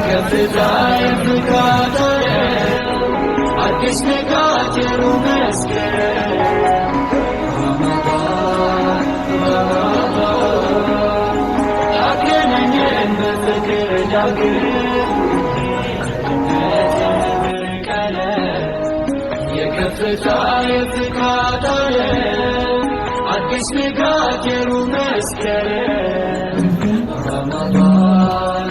የከፍታዬ ፍቃድ አዲስ ንጋት የሩብ መስከረም ረመዳን አገናኘን በፍቅር ዳግም የከፍታዬ ፍቃድ አዲስ ንጋት የሩብ መስከረም ረመዳን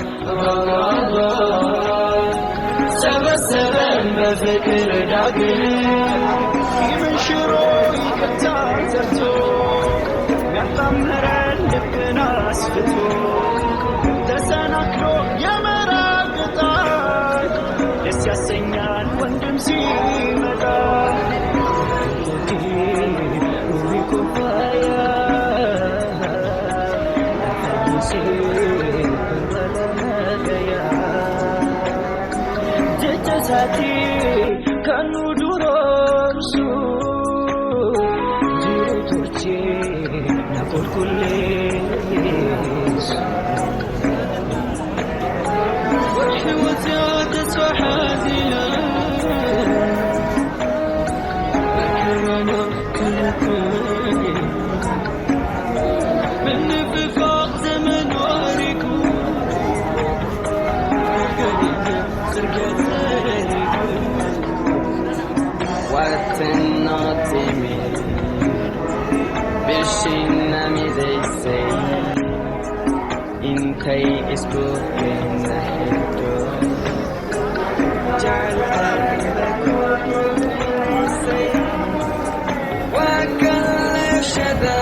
ሰበሰበን በፍቅር ዳግም ይመሽሮ ይከታል ዘርቶ ያጣመረን ልብን አስፍቶ ተሰናክሎ የመራቅጣል ደስ ያሰኛል ወንድም ሲመጣ kanu duromsu jiru turche na kulkulis وحوتي تسوى حازلا أكرنا كلكني من نفاق زمن واركو Wattenotimi Bishinami they say In kai is broken the head Wakala shada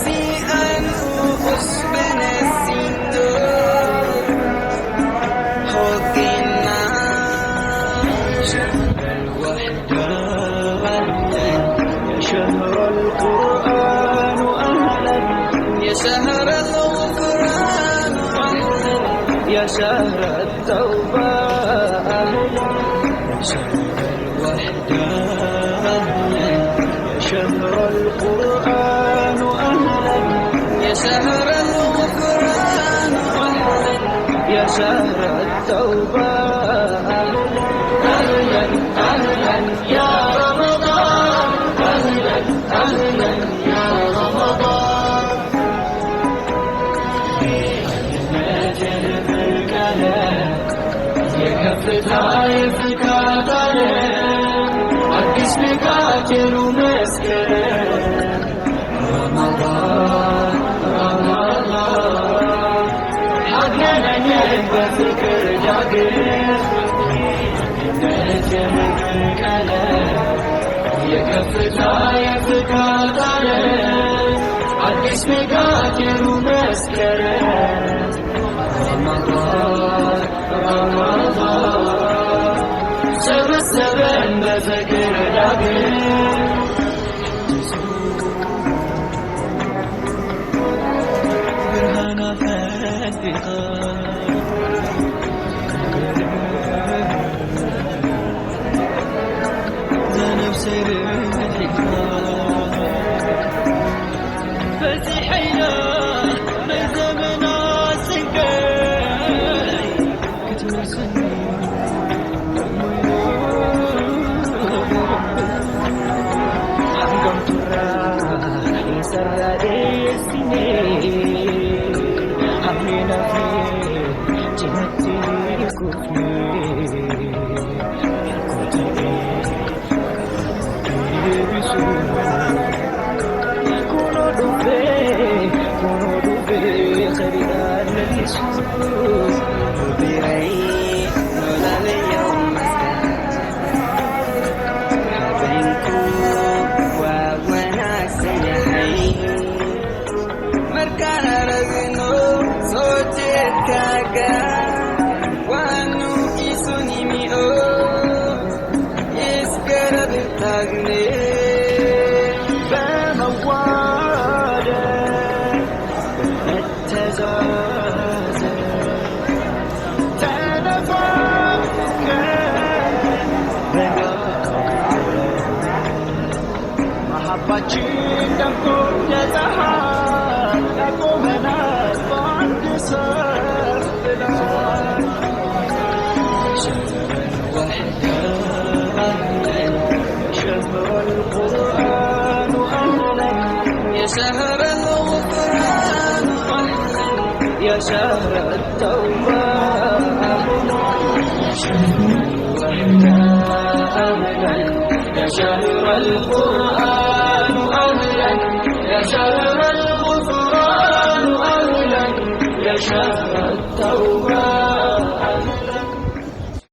Si anhu usbana sindo Hodina شهر القرآن أهلا يا شهر القرآن أهلا يا شهر التوبة أهلا يا شهر الوحدة أهلا يا شهر القرآن أهلا يا شهر القرآن أهلا يا شهر التوبة أهلا أهلا أهلا يا رمضان أهلا أهلا يا رمضان نجم الكلام የከፍታዬ ፍቃድ አዲስ ንጋት የሩብ መስከረም ረመዳን አገናኘን በፍቅር ዳግም የከፍታዬ ፍቃድ አዲስ ንጋት የሩብ መስከረም ረመዳን ሰበሰበን በፍቅር ዳግም ብርሃን ፈንድቃ لنفسي بالحكمة فتحينا من زمن السنقاي كتوسني حقم ترى يسر السنين حمينا فيه جنتي كفني محبتين دمكم جزاها لكم هنا بعد سفلنا يا شهر الغفران أهلا يا شهر التوبة أهلا يا شهر القرآن أهلا يا شهر الغفران أهلا يا شهر